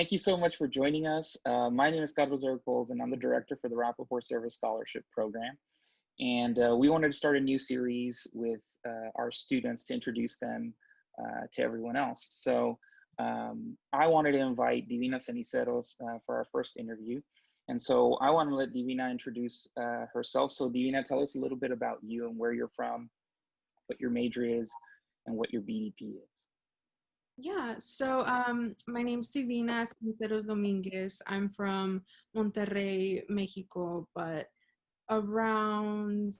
thank you so much for joining us. My name is Carlos Ercold, and I'm the director for the Rapoport Service Scholarship Program. And we wanted to start a new series with our students to introduce them to everyone else. So I wanted to invite Divina Ceniceros for our first interview. And so I want to let Divina introduce herself. So Divina, tell us a little bit about you and where you're from, what your major is, and what your BDP is. Yeah, so my name's Divina Ceniceros Dominguez. I'm from Monterrey, Mexico, but around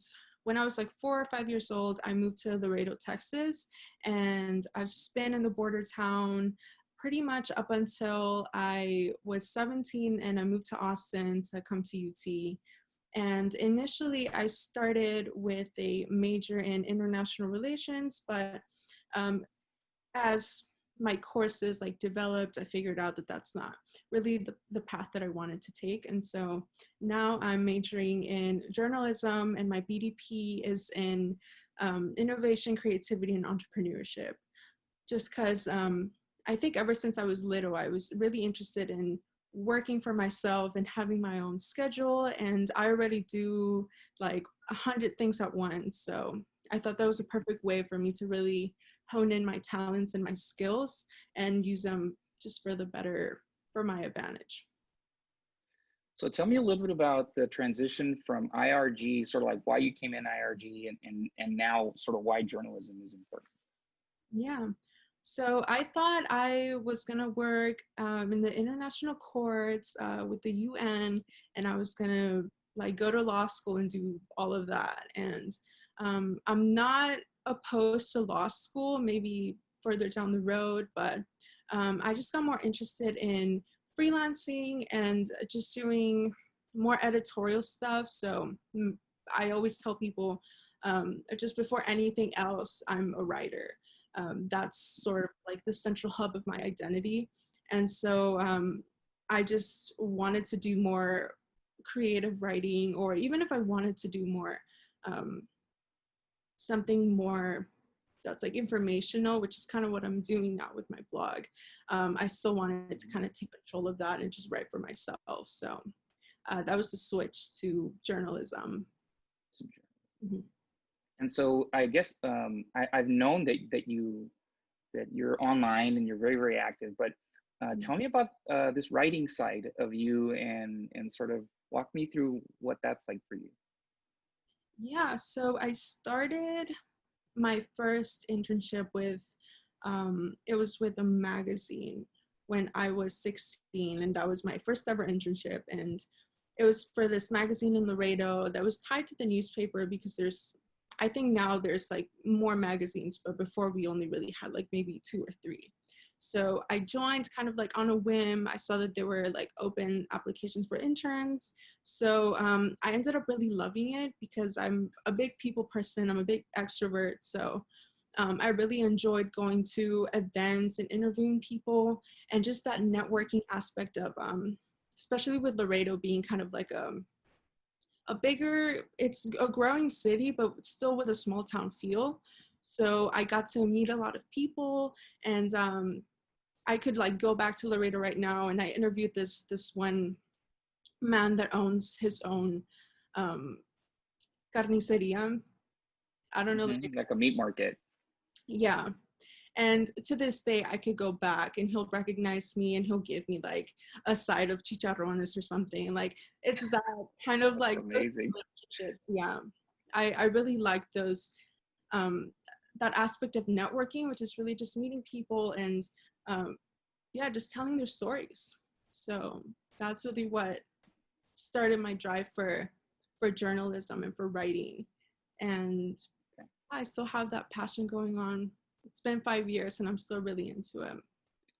when I was like 4 or 5 years old, I moved to Laredo, Texas, and I've just been in the border town pretty much up until I was 17 and I moved to Austin to come to UT. And initially I started with a major in international relations, but as my courses like developed, I figured out that that's not really the path that I wanted to take. And so now I'm majoring in journalism, and my BDP is in innovation, creativity, and entrepreneurship. Just because I think ever since I was little, I was really interested in working for myself and having my own schedule. And I already do like 100 things at once. So I thought that was a perfect way for me to really hone in my talents and my skills and use them just for the better, for my advantage. So tell me a little bit about the transition from IRG, sort of like why you came in IRG, and now sort of why journalism is important. Yeah. So I thought I was going to work in the international courts with the UN, and I was going to like go to law school and do all of that. And I'm not opposed to law school, maybe further down the road, but I just got more interested in freelancing and just doing more editorial stuff. So I always tell people just before anything else, I'm a writer. That's sort of like the central hub of my identity. And so I just wanted to do more creative writing, or even if I wanted to do more something more that's like informational, which is kind of what I'm doing now with my blog. I still wanted to kind of take control of that and just write for myself. So that was the switch to journalism. Mm-hmm. And so I guess I've known that you're online and you're very, very active, but tell me about this writing side of you, and sort of walk me through what that's like for you. Yeah, so I started my first internship with, it was with a magazine when I was 16, and that was my first ever internship. And it was for this magazine in Laredo that was tied to the newspaper, because I think now there's like more magazines, but before we only really had like maybe 2 or 3. So I joined kind of like on a whim. I saw that there were like open applications for interns. So I ended up really loving it, because I'm a big people person. I'm a big extrovert. So I really enjoyed going to events and interviewing people, and just that networking aspect of, especially with Laredo being kind of like it's a growing city, but still with a small town feel. So I got to meet a lot of people, and I could like go back to Laredo right now, and I interviewed this one man that owns his own carniceria. I don't know. Mm-hmm. Like a meat market. Yeah. And to this day, I could go back and he'll recognize me, and he'll give me like a side of chicharrones or something. Like it's that kind of like amazing relationships. Yeah. I really like those, that aspect of networking, which is really just meeting people and yeah, just telling their stories. So that's really what started my drive for journalism and for writing. And I still have that passion going on. It's been 5 years and I'm still really into it.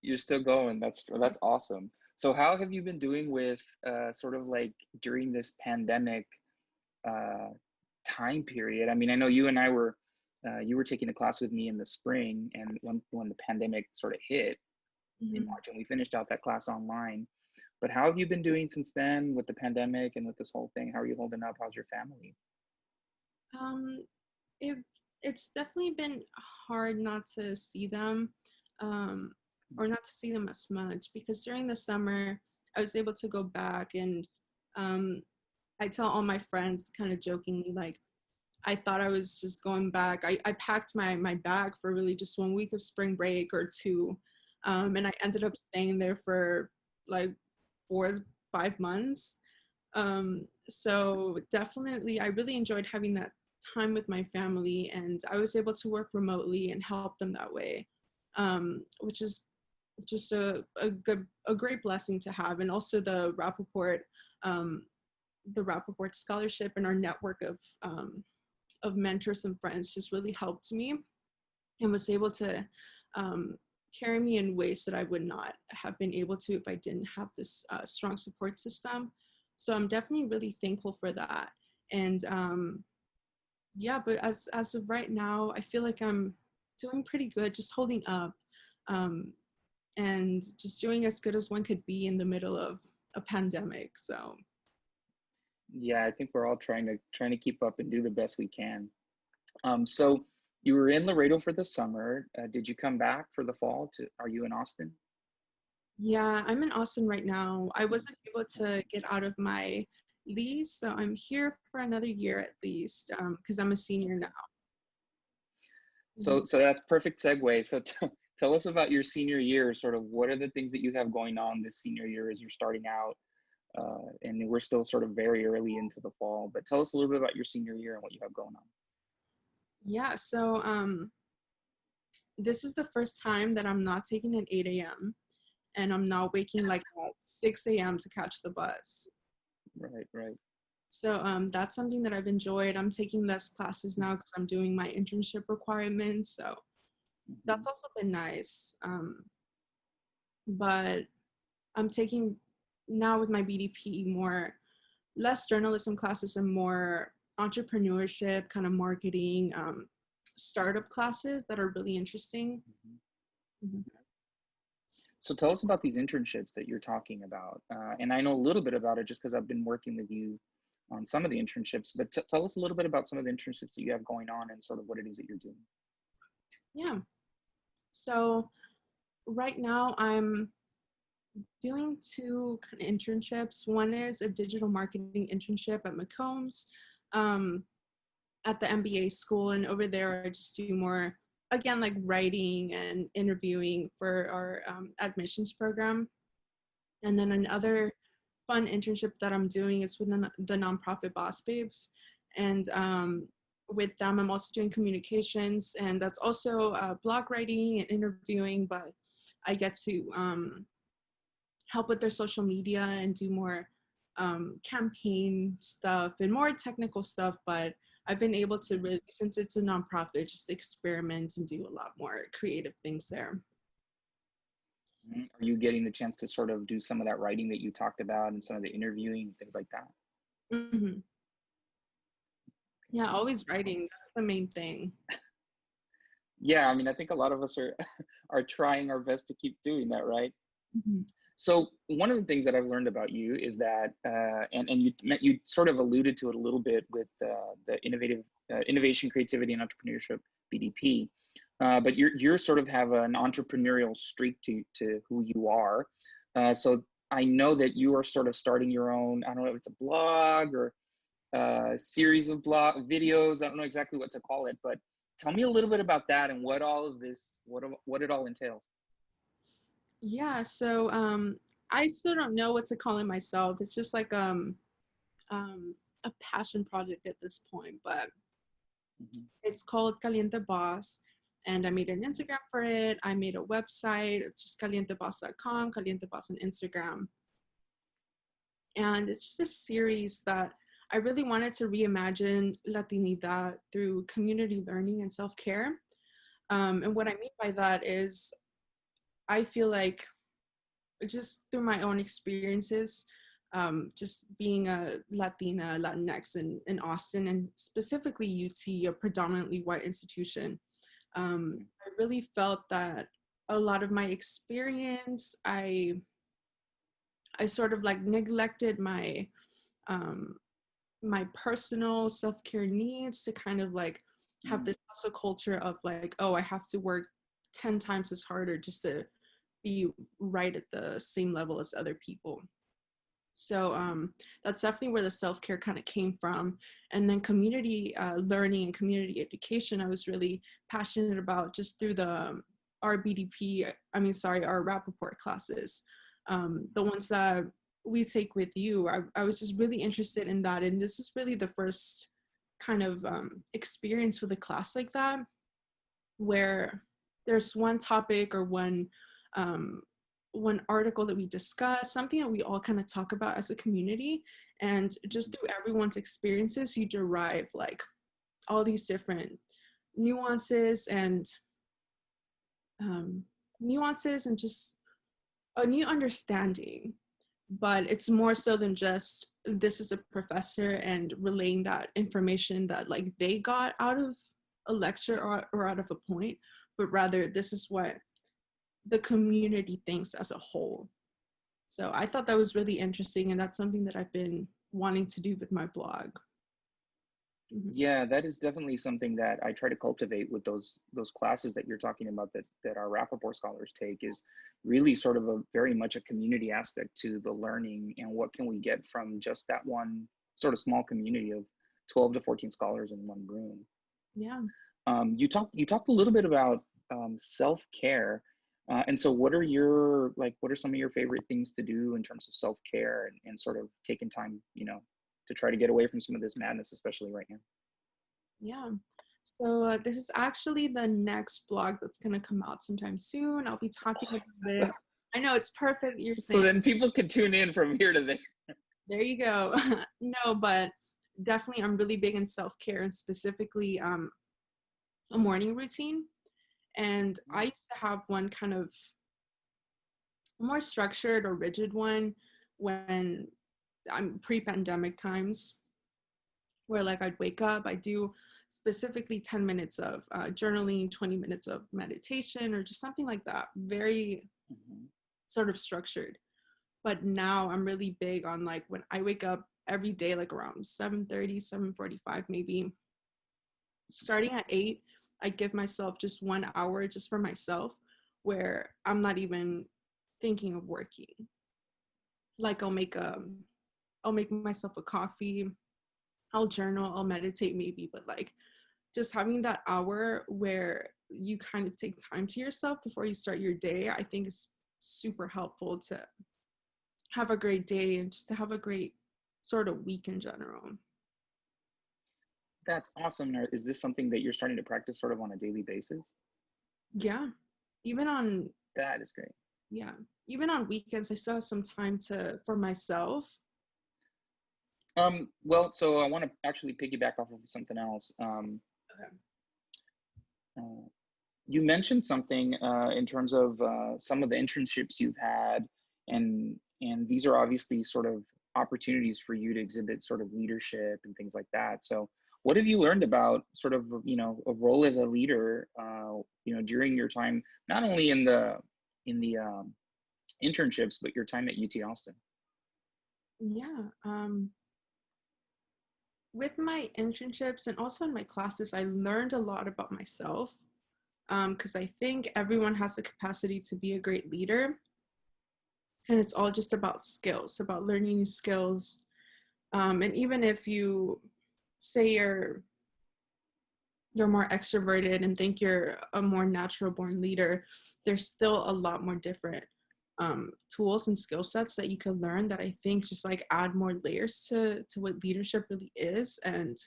You're still going. That's awesome. So how have you been doing with sort of like during this pandemic time period? I mean, I know you and I were, you were taking a class with me in the spring, and when the pandemic sort of hit in March, and we finished out that class online. But how have you been doing since then with the pandemic and with this whole thing? How are you holding up? How's your family? It's definitely been hard not to see them. or not to see them as much, because during the summer I was able to go back, and I tell all my friends kind of jokingly, like, I thought I was just going back. I packed my bag for really just 1 week of spring break or two. And I ended up staying there for like 4 5 months. So definitely, I really enjoyed having that time with my family, and I was able to work remotely and help them that way, which is just a great blessing to have. And also um, the Rapoport scholarship and our network of mentors and friends just really helped me, and was able to carry me in ways that I would not have been able to if I didn't have this strong support system. So I'm definitely really thankful for that. And yeah, but as of right now, I feel like I'm doing pretty good, just holding up, and just doing as good as one could be in the middle of a pandemic. So Yeah, I think we're all trying to keep up and do the best we can. So you were in Laredo for the summer. Did you come back for the fall? Are you in Austin? yeah, I'm in Austin right now. I wasn't able to get out of my lease, so I'm here for another year at least, because I'm a senior now. So that's perfect segue. So tell us about your senior year. Sort of what are the things that you have going on this senior year as you're starting out? And we're still sort of very early into the fall, but tell us a little bit about your senior year and what you have going on. Yeah, so this is the first time that I'm not taking an 8 a.m. and I'm not waking like at 6 a.m. to catch the bus. Right, right. So that's something that I've enjoyed. I'm taking less classes now because I'm doing my internship requirements. So that's also been nice. But I'm taking now with my BDP less journalism classes and more entrepreneurship, kind of marketing, startup classes that are really interesting. Mm-hmm. So tell us about these internships that you're talking about. And I know a little bit about it just because I've been working with you on some of the internships, but tell us a little bit about some of the internships that you have going on and sort of what it is that you're doing. Yeah. So right now I'm doing two kind of internships. One is a digital marketing internship at McCombs, at the MBA school. And over there, I just do more, again, like writing and interviewing for our admissions program. And then another fun internship that I'm doing is with the nonprofit Boss Babes. And with them, I'm also doing communications, and that's also blog writing and interviewing, but I get to help with their social media and do more campaign stuff and more technical stuff. But I've been able to really, since it's a nonprofit, just experiment and do a lot more creative things there. Are you getting the chance to sort of do some of that writing that you talked about and some of the interviewing, things like that? Mm-hmm. Yeah, always writing. That's the main thing. Yeah, I mean, I think a lot of us are trying our best to keep doing that, right? Mm-hmm. So one of the things that I've learned about you is that, and you sort of alluded to it a little bit with the innovation, creativity, and entrepreneurship BDP, but you're sort of have an entrepreneurial streak to who you are. So I know that you are sort of starting your own. I don't know if it's a blog or a series of blog videos. I don't know exactly what to call it, but tell me a little bit about that and what all of this, what it all entails. Yeah, so I still don't know what to call it myself. It's just like a passion project at this point, but it's called Caliente Boss, and I made an Instagram for it. I made a website. It's just calienteboss.com, Caliente Boss on Instagram. And it's just a series that I really wanted to reimagine Latinidad through community learning and self-care. And what I mean by that is I feel like just through my own experiences, just being a Latina, Latinx in Austin, and specifically UT, a predominantly white institution, I really felt that a lot of my experience, I sort of like neglected my my personal self-care needs to kind of like have this hustle culture of like, oh, I have to work 10 times as harder just to be right at the same level as other people. So that's definitely where the self-care kind of came from. And then community learning and community education, I was really passionate about just through the our Rapoport classes. The ones that we take with you, I was just really interested in that. And this is really the first kind of experience with a class like that, where there's one topic or one article that we discuss, something that we all kind of talk about as a community, and just through everyone's experiences, you derive like all these different nuances and just a new understanding. But it's more so than just this is a professor and relaying that information that like they got out of a lecture or out of a point, but rather this is what the community thinks as a whole. So I thought that was really interesting, and that's something that I've been wanting to do with my blog. Yeah, that is definitely something that I try to cultivate with those classes that you're talking about, that our Rapoport scholars take, is really sort of a very much a community aspect to the learning, and what can we get from just that one sort of small community of 12 to 14 scholars in one room. Yeah. You talked a little bit about self-care. And so what are some of your favorite things to do in terms of self-care and sort of taking time, to try to get away from some of this madness, especially right now? Yeah. So this is actually the next blog that's going to come out sometime soon. I'll be talking about it. I know, it's perfect. You're saying. So then people can tune in from here to there. There you go. No, but definitely I'm really big in self-care, and specifically a morning routine. And I used to have one kind of more structured or rigid one when I'm pre-pandemic times, where like I'd wake up, I do specifically 10 minutes of journaling, 20 minutes of meditation, or just something like that, very sort of structured. But now I'm really big on like when I wake up every day, like around 7:30, 7:45 maybe, starting at 8, I give myself just 1 hour just for myself, where I'm not even thinking of working. Like I'll make myself a coffee, I'll journal, I'll meditate maybe, but like just having that hour where you kind of take time to yourself before you start your day, I think is super helpful to have a great day and just to have a great sort of week in general. That's awesome. Is this something that you're starting to practice sort of on a daily basis? Yeah. That is great. Yeah. Even on weekends, I still have some time for myself. Well, so I want to actually piggyback off of something else. Okay. You mentioned something in terms of some of the internships you've had, and these are obviously sort of opportunities for you to exhibit sort of leadership and things like that. So what have you learned about sort of, a role as a leader, during your time, not only in the internships, but your time at UT Austin? Yeah. With my internships and also in my classes, I learned a lot about myself, because I think everyone has the capacity to be a great leader. And it's all just about skills, about learning new skills. And even if you say you're more extroverted and think you're a more natural born leader, there's still a lot more different tools and skill sets that you can learn that I think just like add more layers to what leadership really is. And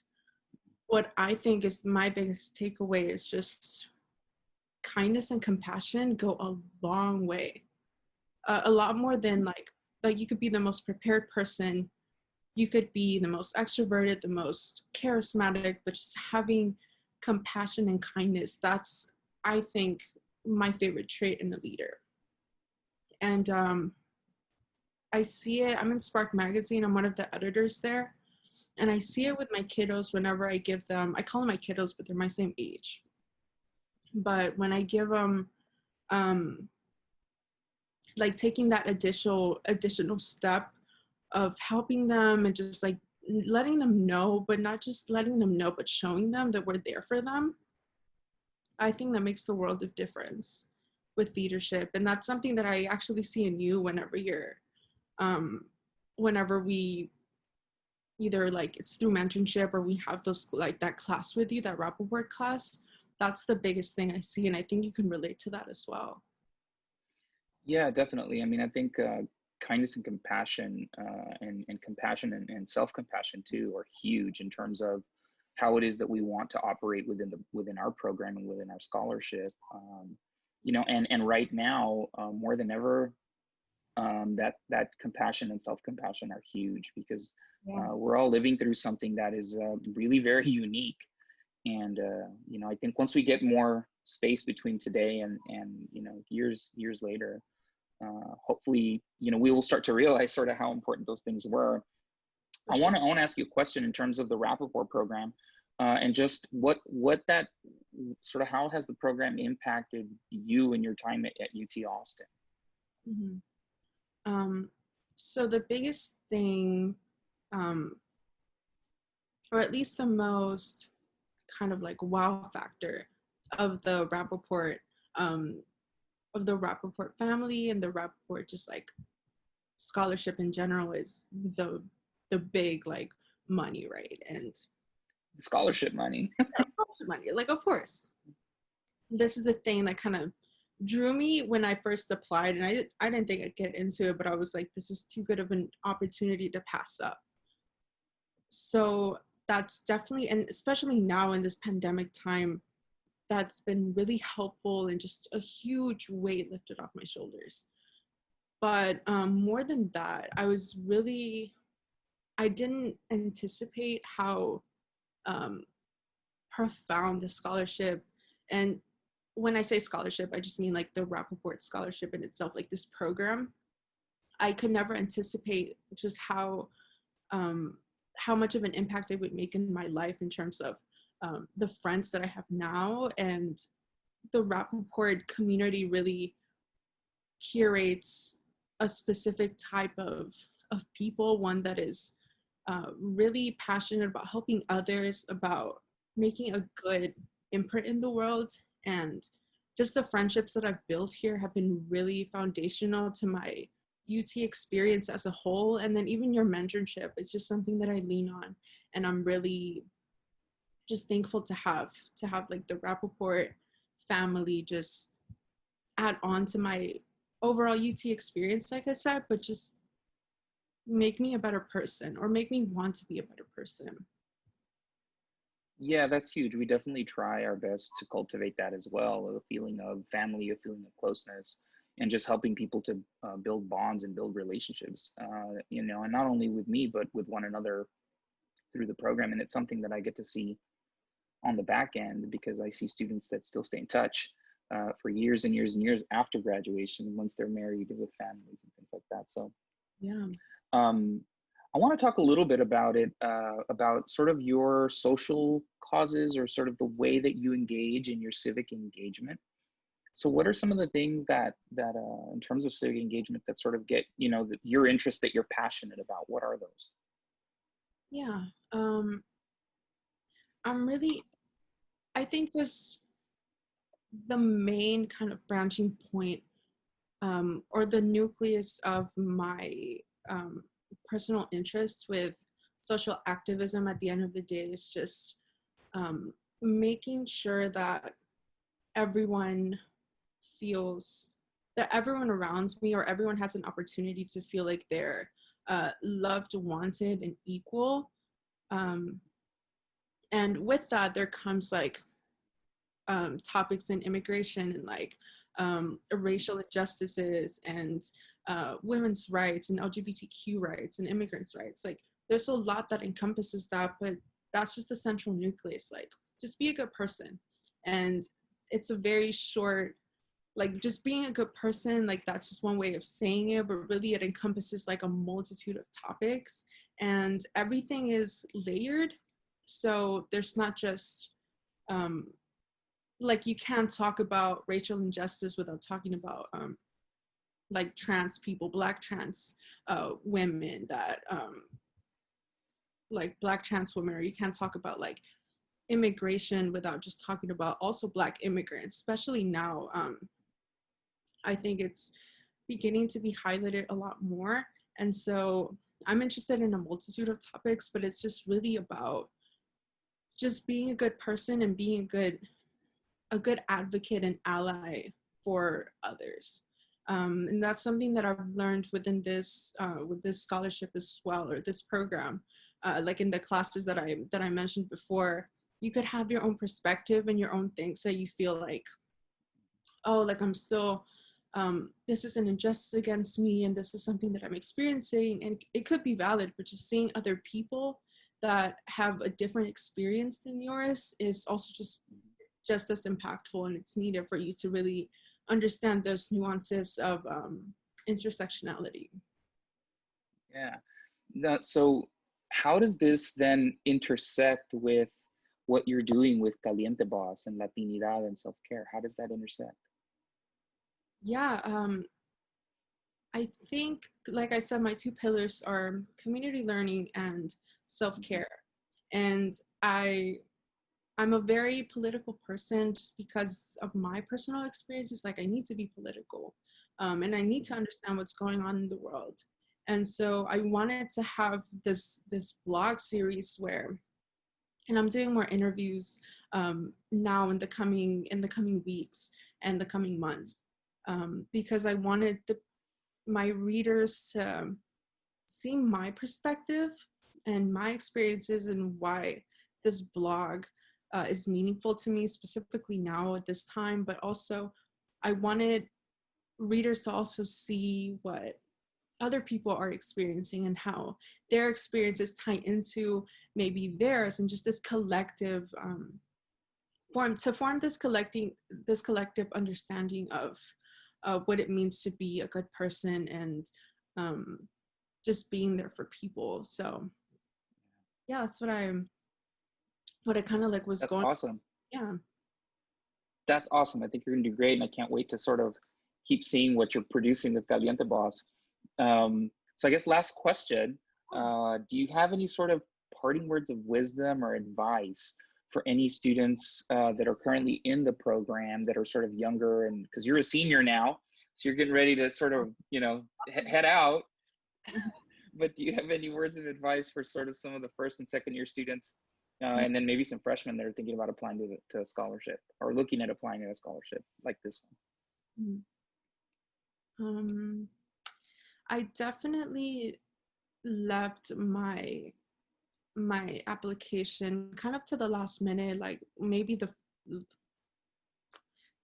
what I think is my biggest takeaway is just kindness and compassion go a long way. A lot more than like you could be the most prepared person, you could be the most extroverted, the most charismatic, but just having compassion and kindness, that's, I think, my favorite trait in a leader. And I see it, I'm in Spark Magazine, I'm one of the editors there, and I see it with my kiddos whenever I give them, I call them my kiddos, but they're my same age. But when I give them, like taking that additional step of helping them and just like letting them know, but not just letting them know, but showing them that we're there for them, I think that makes the world of difference. with leadership. And that's something that I actually see in you whenever we either like it's through mentorship or we have those like that class with you, that Rapoport class. That's the biggest thing I see. And I think you can relate to that as well. Yeah, definitely. I mean, I think kindness and compassion, and compassion and self-compassion too are huge in terms of how it is that we want to operate within our program and within our scholarship. You know, and right now, more than ever, that compassion and self-compassion are huge because Yeah. we're all living through something that is really very unique. And you know, I think once we get more space between today and you know, years later, hopefully, you know, we will start to realize sort of how important those things were. For I sure. want to ask you a question in terms of the Rapoport program, and just what that sort of how has the program impacted you and your time at UT Austin? Mhm. So the biggest thing, um, or at least the most kind of like wow factor of the um, Rapoport family and the Rapoport just like scholarship in general is the big like money, right? And Scholarship money. money, like of course, this is the thing that kind of drew me when I first applied, and I didn't think I'd get into it, but I was like, this is too good of an opportunity to pass up. So that's definitely, and especially now in this pandemic time, that's been really helpful and just a huge weight lifted off my shoulders. But more than that, I didn't anticipate how um, profound the scholarship, and when I say scholarship, I just mean like the Rapoport scholarship in itself, like this program. I could never anticipate just how much of an impact it would make in my life in terms of the friends that I have now. And the Rapoport community really curates a specific type of people, one that is really passionate about helping others, about making a good imprint in the world. And just the friendships that I've built here have been really foundational to my UT experience as a whole. And then even your mentorship is just something that I lean on. And I'm really just thankful to have like the Rapoport family just add on to my overall UT experience, like I said, but just make me a better person or make me want to be a better person. Yeah, that's huge. We definitely try our best to cultivate that as well, a feeling of family, a feeling of closeness, and just helping people to build bonds and build relationships, you know, and not only with me, but with one another through the program. And it's something that I get to see on the back end because I see students that still stay in touch for years and years and years after graduation, once they're married with families and things like that. So Yeah. um, I want to talk a little bit about it, about sort of your social causes or sort of the way that you engage in your civic engagement. So what are some of the things that in terms of civic engagement that sort of get, you know, your interest that you're passionate about? What are those? Yeah. I'm really, I think there's the main kind of branching point, or the nucleus of my personal interest with social activism at the end of the day is just making sure that everyone feels that everyone around me or everyone has an opportunity to feel like they're loved, wanted, and equal. Um, and with that, there comes like topics in immigration and like racial injustices and women's rights and LGBTQ rights and immigrants' rights. Like there's a lot that encompasses that, but that's just the central nucleus. Like just be a good person. And it's a very short, like just being a good person, like that's just one way of saying it, but really it encompasses like a multitude of topics and everything is layered. So there's not just like you can't talk about racial injustice without talking about like trans people, Black trans women that like Black trans women, or you can't talk about like immigration without just talking about also Black immigrants, especially now I think it's beginning to be highlighted a lot more. And so I'm interested in a multitude of topics, but it's just really about just being a good person and being a good advocate and ally for others. And that's something that I've learned within this with this scholarship as well, or this program. Like in the classes that I mentioned before, you could have your own perspective and your own things that you feel like, oh, like I'm still, this is an injustice against me, and this is something that I'm experiencing, and it could be valid, but just seeing other people that have a different experience than yours is also just as impactful, and it's needed for you to really understand those nuances of intersectionality. Yeah. So how does this then intersect with what you're doing with Caliente Boss and Latinidad and self-care? How does that intersect? Yeah, I think, like I said, my two pillars are community learning and self-care. And I'm a very political person just because of my personal experiences. Like I need to be political, and I need to understand what's going on in the world. And so I wanted to have this blog series where, and I'm doing more interviews now in the coming weeks and the coming months, because I wanted my readers to see my perspective and my experiences and why this blog is meaningful to me specifically now at this time, but also I wanted readers to also see what other people are experiencing and how their experiences tie into maybe theirs, and just this collective form this collective understanding of what it means to be a good person, and um, just being there for people. So yeah, that's what I kind of like was That's going. awesome. Yeah. That's awesome. I think you're going to do great, and I can't wait to sort of keep seeing what you're producing with Caliente Boss. So I guess last question, do you have any sort of parting words of wisdom or advice for any students that are currently in the program that are sort of younger, and because you're a senior now, so you're getting ready to sort of, head out, but do you have any words of advice for sort of some of the first and second year students, and then maybe some freshmen that are thinking about applying to a scholarship or looking at applying to a scholarship like this one? I definitely left my application kind of to the last minute, like maybe the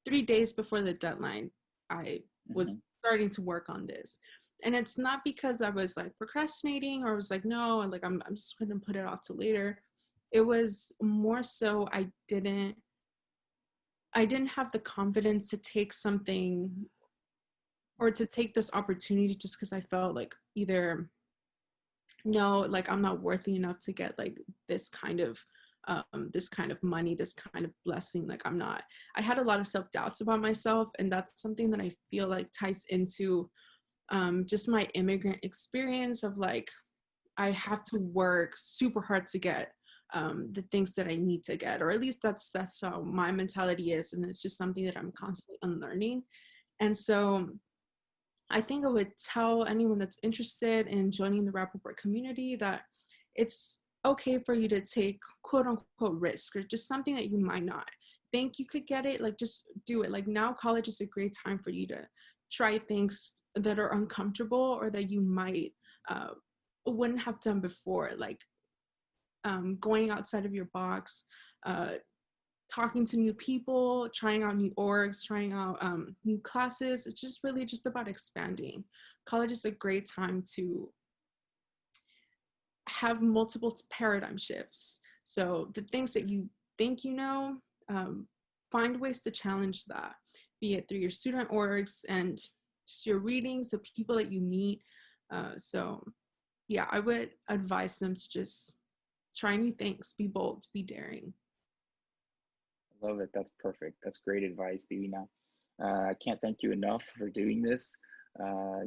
3 days before the deadline. I was starting to work on this, and it's not because I was like procrastinating or was like, no, and like I'm just gonna put it off to later. It was more so I didn't have the confidence to take something or to take this opportunity, just because I felt like either no, like I'm not worthy enough to get like this kind of money, this kind of blessing. Like I had a lot of self-doubts about myself, and that's something that I feel like ties into just my immigrant experience of like I have to work super hard to get the things that I need to get, or at least that's how my mentality is, and it's just something that I'm constantly unlearning. And so I think I would tell anyone that's interested in joining the Rapoport community that it's okay for you to take quote unquote risk, or just something that you might not think you could get it. Like just do it. Like now college is a great time for you to try things that are uncomfortable or that you might wouldn't have done before. Like going outside of your box, talking to new people, trying out new orgs, trying out new classes. It's just really just about expanding. College is a great time to have multiple paradigm shifts. So the things that you think you know, find ways to challenge that, be it through your student orgs and just your readings, the people that you meet. So yeah, I would advise them to just try new things, be bold, be daring. Love it. That's perfect. That's great advice, Divina. I can't thank you enough for doing this.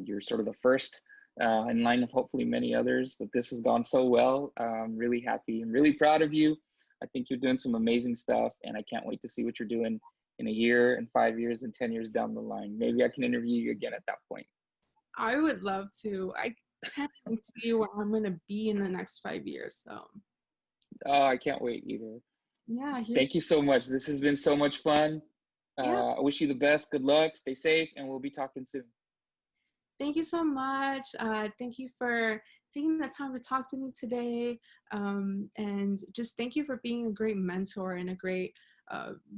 You're sort of the first in line of hopefully many others, but this has gone so well. I'm really happy. I'm really proud of you. I think you're doing some amazing stuff, and I can't wait to see what you're doing in a year and 5 years and 10 years down the line. Maybe I can interview you again at that point. I would love to. I can't even see where I'm going to be in the next 5 years. So, Oh, I can't wait either. yeah, Thank you so much. This has been so much fun. Yeah. I wish you the best. Good luck. Stay safe, and we'll be talking soon. Thank you so much. Thank you for taking the time to talk to me today. And just thank you for being a great mentor and a great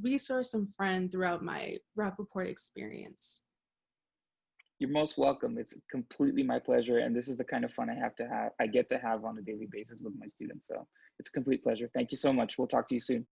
resource and friend throughout my Rapoport experience. You're most welcome. It's completely my pleasure. And this is the kind of fun I get to have on a daily basis with my students. So it's a complete pleasure. Thank you so much. We'll talk to you soon.